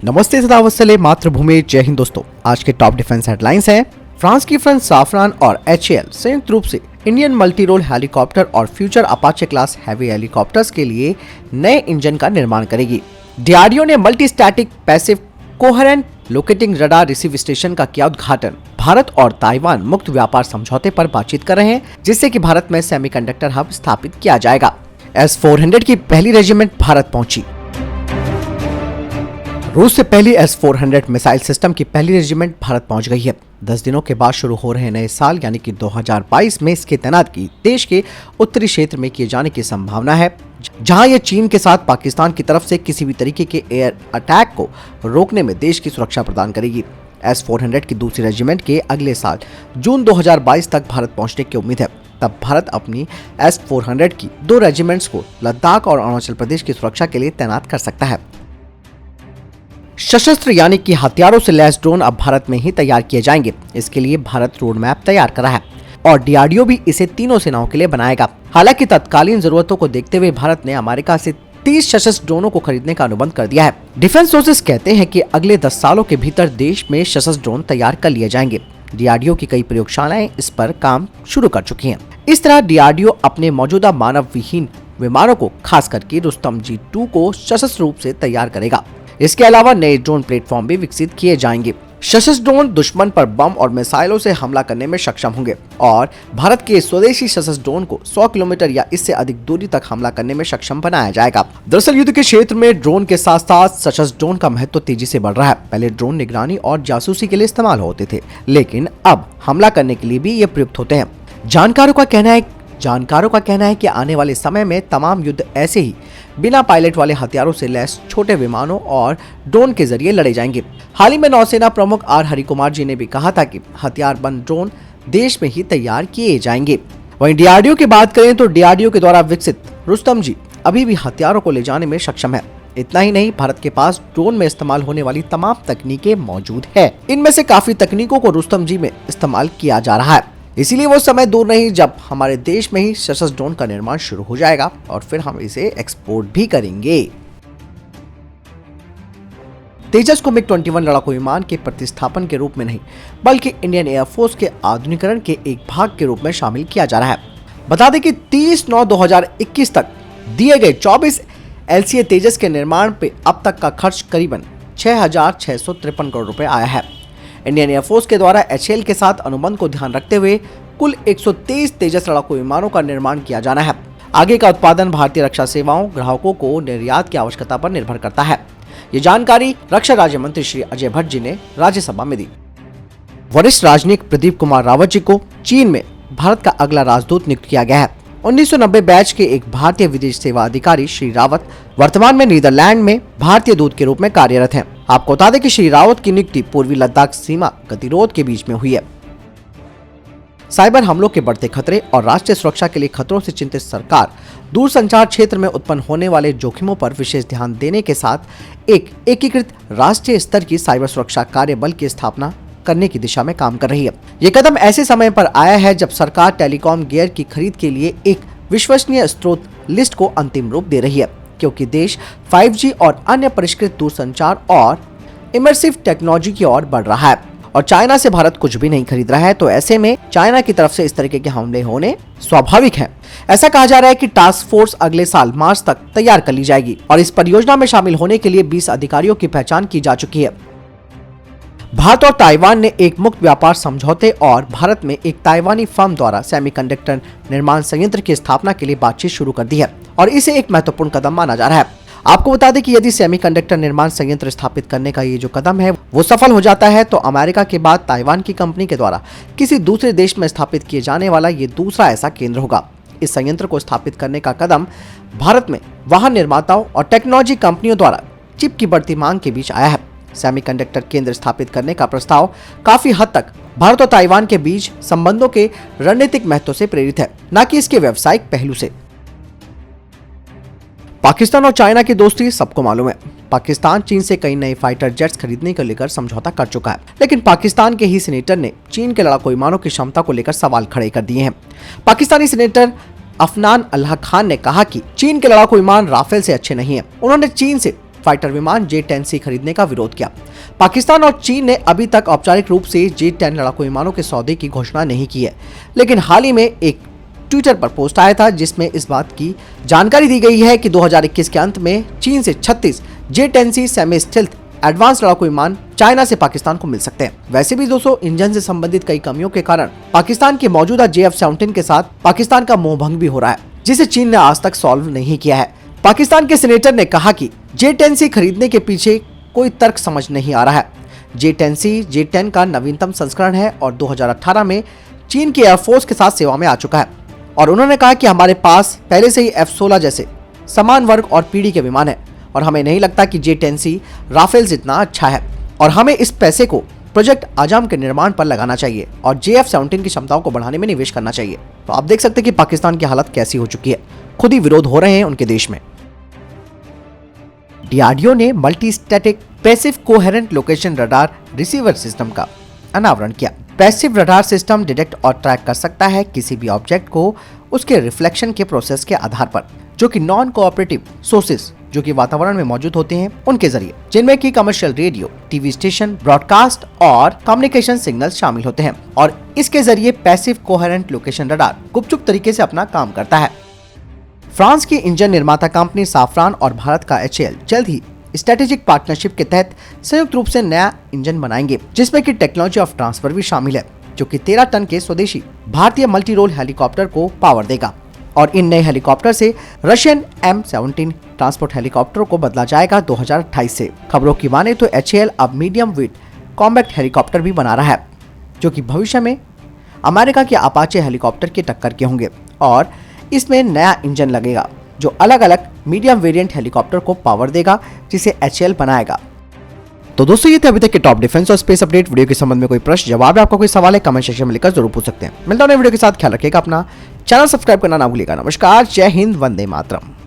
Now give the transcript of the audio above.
नमस्ते सदा वत्सले मातृभूमि जय हिंद दोस्तों। आज के टॉप डिफेंस हेडलाइंस हैं। फ्रांस की फ्रेंच साफरान और HAL संयुक्त रूप से इंडियन मल्टी रोल हेलीकॉप्टर और future Apache class heavy helicopters के लिए नए इंजन का निर्माण करेगी। DRDO ने multi static passive coherent locating radar receive station का किया उद्घाटन। भारत और ताइवान मुक्त व्यापार समझौते पर बातचीत कर रहे हैं, जिससे कि भारत में सेमीकंडक्टर हब स्थापित किया जाएगा। S-400 की पहली रेजिमेंट भारत पहुंची। रूस से पहली S-400 मिसाइल सिस्टम की पहली रेजिमेंट भारत पहुंच गई है। 10 दिनों के बाद शुरू हो रहे नए साल यानी कि 2022 में इसकी तैनातगी देश के उत्तरी क्षेत्र में किए जाने की संभावना है, जहां यह चीन के साथ पाकिस्तान की तरफ से किसी भी तरीके के एयर अटैक को रोकने में देश की सुरक्षा प्रदान करेगी। S-400 की दूसरी रेजिमेंट के अगले साल जून 2022 तक भारत पहुंचने की उम्मीद है। तब भारत अपनी S-400 की 2 रेजिमेंट्स को लद्दाख और अरुणाचल प्रदेश की सुरक्षा के लिए तैनात कर सकता है। सशस्त्र यानी कि हथियारों से लैस ड्रोन अब भारत में ही तैयार किए जाएंगे। इसके लिए भारत रोड मैप तैयार करा है और DRDO भी इसे तीनों सेनाओं के लिए बनाएगा। हालांकि तत्कालीन जरूरतों को देखते हुए भारत ने अमेरिका से 30 सशस्त्र ड्रोनों को खरीदने का अनुबंध कर दिया है। डिफेंस सोर्सेस कहते हैं कि अगले 10 सालों के भीतर देश में सशस्त्र ड्रोन तैयार कर लिए जाएंगे। DRDO की कई प्रयोगशालाएं इस पर काम शुरू कर चुकी हैं। इस तरह DRDO अपने मौजूदा मानव विहीन विमानों को खास करके रुस्तम G2 को सशस्त्र रूप से तैयार करेगा। इसके अलावा नए ड्रोन प्लेटफॉर्म भी विकसित किए जाएंगे। सशस्त्र ड्रोन दुश्मन पर बम और मिसाइलों से हमला करने में सक्षम होंगे और भारत के स्वदेशी सशस्त्र ड्रोन को 100 किलोमीटर या इससे अधिक दूरी तक हमला करने में सक्षम बनाया जाएगा। दरअसल युद्ध के क्षेत्र में ड्रोन के साथ साथ सशस्त्र ड्रोन का महत्व तेजी से बढ़ रहा है। पहले ड्रोन निगरानी और जासूसी के लिए इस्तेमाल होते थे, लेकिन अब हमला करने के लिए भी ये प्रयुक्त होते हैं। जानकारों का कहना है कि आने वाले समय में तमाम युद्ध ऐसे ही बिना पायलट वाले हथियारों से लैस छोटे विमानों और ड्रोन के जरिए लड़े जाएंगे। हाल ही में नौसेना प्रमुख R हरिकुमार जी ने भी कहा था कि हथियारबंद ड्रोन देश में ही तैयार किए जाएंगे। वहीं DRDO की बात करें तो DRDO के द्वारा विकसित रुस्तम जी अभी भी हथियारों को ले जाने में सक्षम है। इतना ही नहीं, भारत के पास ड्रोन में इस्तेमाल होने वाली तमाम तकनीकें मौजूद है। इनमें से काफी तकनीकों को रुस्तम जी में इस्तेमाल किया जा रहा है। इसीलिए वो समय दूर नहीं जब हमारे देश में ही सशस्त्र ड्रोन का निर्माण शुरू हो जाएगा और फिर हम इसे एक्सपोर्ट भी करेंगे। तेजस को MiG-21 लड़ाकू विमान के प्रतिस्थापन के रूप में नहीं, बल्कि इंडियन एयरफोर्स के आधुनिकीकरण के एक भाग के रूप में शामिल किया जा रहा है। बता दें कि 30/9/2021 तक दिए गए 24 LCA तेजस के निर्माण पे अब तक का खर्च करीबन 6,653 करोड़ रुपए आया है। इंडियन एयरफोर्स के द्वारा HAL के साथ अनुबंध को ध्यान रखते हुए कुल 123 तेजस लड़ाकू विमानों का निर्माण किया जाना है। आगे का उत्पादन भारतीय रक्षा सेवाओं ग्राहकों को निर्यात की आवश्यकता पर निर्भर करता है। ये जानकारी रक्षा राज्य मंत्री श्री अजय भट्ट जी ने राज्यसभा में दी। वरिष्ठ राजनयिक प्रदीप कुमार रावत जी को चीन में भारत का अगला राजदूत नियुक्त किया गया है। 1990 बैच के एक भारतीय विदेश सेवा अधिकारी श्री रावत वर्तमान में नीदरलैंड में भारतीय दूत के रूप में कार्यरत हैं। आपको बता दें कि श्री रावत की नियुक्ति पूर्वी लद्दाख सीमा गतिरोध के बीच में हुई है। साइबर हमलों के बढ़ते खतरे और राष्ट्रीय सुरक्षा के लिए खतरों से चिंतित सरकार दूरसंचार क्षेत्र में उत्पन्न होने वाले जोखिमों पर विशेष ध्यान देने के साथ एक एकीकृत राष्ट्रीय स्तर की साइबर सुरक्षा कार्य बल की स्थापना करने की दिशा में काम कर रही है। ये कदम ऐसे समय पर आया है जब सरकार टेलीकॉम गियर की खरीद के लिए एक विश्वसनीय स्रोत लिस्ट को अंतिम रूप दे रही है, क्योंकि देश 5G और अन्य परिष्कृत दूरसंचार और इमर्सिव टेक्नोलॉजी की ओर बढ़ रहा है और चाइना से भारत कुछ भी नहीं खरीद रहा है। तो ऐसे में चाइना की तरफ से इस तरीके के हमले होने स्वाभाविक हैं। ऐसा कहा जा रहा है कि टास्क फोर्स अगले साल मार्च तक तैयार कर ली जाएगी और इस परियोजना में शामिल होने के लिए 20 अधिकारियों की पहचान की जा चुकी है। भारत और ताइवान ने एक मुक्त व्यापार समझौते और भारत में एक ताइवानी फर्म द्वारा सेमीकंडक्टर निर्माण संयंत्र की स्थापना के लिए बातचीत शुरू कर दी है और इसे एक महत्वपूर्ण कदम माना जा रहा है। आपको बता दें कि यदि सेमीकंडक्टर निर्माण संयंत्र स्थापित करने का ये जो कदम है वो सफल हो जाता है तो अमेरिका के बाद ताइवान की कंपनी के द्वारा किसी दूसरे देश में स्थापित किए जाने वाला ये दूसरा ऐसा केंद्र होगा। इस संयंत्र को स्थापित करने का कदम भारत में वाहन निर्माताओं और टेक्नोलॉजी कंपनियों द्वारा चिप की बढ़ती मांग के बीच आया है। सेमीकंडक्टर केंद्र स्थापित करने का प्रस्ताव काफी हद तक भारत और ताइवान के बीच संबंधों के रणनीतिक महत्व से प्रेरित है, न कि इसके व्यावसायिक पहलू से। पाकिस्तान और चाइना की दोस्ती सबको मालूम है। पाकिस्तान चीन से कई नए फाइटर जेट्स खरीदने को लेकर समझौता कर चुका है, लेकिन पाकिस्तान के ही सीनेटर ने चीन के लड़ाकू विमानों की क्षमता को लेकर सवाल खड़े कर दिए हैं। पाकिस्तानी सीनेटर अफनान अल्लाह खान ने कहा कि चीन के लड़ाकू विमान राफेल से अच्छे नहीं हैं। उन्होंने चीन से फाइटर विमान J-10C खरीदने का विरोध किया। पाकिस्तान और चीन ने अभी तक औपचारिक रूप से J-10 लड़ाकू विमानों के सौदे की घोषणा नहीं की है, लेकिन हाल ही में एक ट्विटर पर पोस्ट आया था जिसमें इस बात की जानकारी दी गई है कि 2021 के अंत में चीन से 36 J-10C सेमी स्टेल्थ एडवांस लड़ाकू विमान चाइना से पाकिस्तान को मिल सकते हैं। वैसे भी दोस्तों, इंजन से संबंधित कई कमियों के कारण पाकिस्तान के मौजूदा JF-17 के साथ पाकिस्तान का मोहभंग भी हो रहा है, जिसे चीन ने आज तक सॉल्व नहीं किया है। पाकिस्तान के सीनेटर ने कहा कि J-10C खरीदने के पीछे कोई तर्क समझ नहीं आ रहा है। J-10C J-10 का नवीनतम संस्करण है और 2018 में चीन की एयरफोर्स के साथ सेवा में आ चुका है और उन्होंने कहा कि हमारे पास पहले से ही F-16 जैसे समान वर्ग और पीढ़ी के विमान है और हमें नहीं लगता कि J-10C राफेल जितना अच्छा है और हमें इस पैसे को प्रोजेक्ट आजाम के निर्माण पर लगाना चाहिए और JF-17 की क्षमताओं को बढ़ाने में निवेश करना चाहिए। तो आप देख सकते हैं कि पाकिस्तान की हालत कैसी हो चुकी है, खुद ही विरोध हो रहे हैं उनके देश में। DRDO ने multi static passive coherent location radar receiver system का अनावरण किया। पैसिव रडार सिस्टम डिटेक्ट और ट्रैक कर सकता है किसी भी ऑब्जेक्ट को उसके रिफ्लेक्शन के प्रोसेस के आधार पर, जो कि नॉन कोऑपरेटिव सोर्सेस जो कि वातावरण में मौजूद होते हैं उनके जरिए, जिनमें कि commercial radio, TV station, broadcast और कम्युनिकेशन सिग्नल शामिल होते हैं और इसके जरिए पैसिव कोहेरेंट लोकेशन रडार गुपचुप तरीके से अपना काम करता है। फ्रांस की इंजन निर्माता कंपनी साफ्रान और भारत का HAL जल्द ही स्ट्रेटेजिक पार्टनरशिप के तहत संयुक्त रूप से नया इंजन बनाएंगे, जिसमें कि टेक्नोलॉजी ऑफ ट्रांसफर भी शामिल है, जो कि 13 टन के स्वदेशी भारतीय मल्टी रोल हेलीकॉप्टर को पावर देगा और इन नए हेलीकॉप्टर से रशियन M17 ट्रांसपोर्ट हेलीकॉप्टर को बदला जाएगा 2028 से। खबरों की माने तो HAL अब मीडियम वेट कॉम्बैक्ट हेलीकॉप्टर भी बना रहा है, जो कि भविष्य में अमेरिका के अपाचे हेलीकॉप्टर की टक्कर के होंगे और इसमें नया इंजन लगेगा जो अलग अलग मीडियम वेरिएंट हेलीकॉप्टर को पावर देगा, जिसे HAL बनाएगा। तो दोस्तों, ये थे अभी तक के टॉप डिफेंस और स्पेस अपडेट। वीडियो के संबंध में कोई प्रश्न जवाब या आपका कोई सवाल है, कमेंट सेक्शन में लिखकर जरूर पूछ सकते हैं। मिलता हूं नए वीडियो के साथ, ख्याल रखिएगा अपना, चैनल सब्सक्राइब करना ना भूलिएगा। नमस्कार, जय हिंद, वंदे मातरम।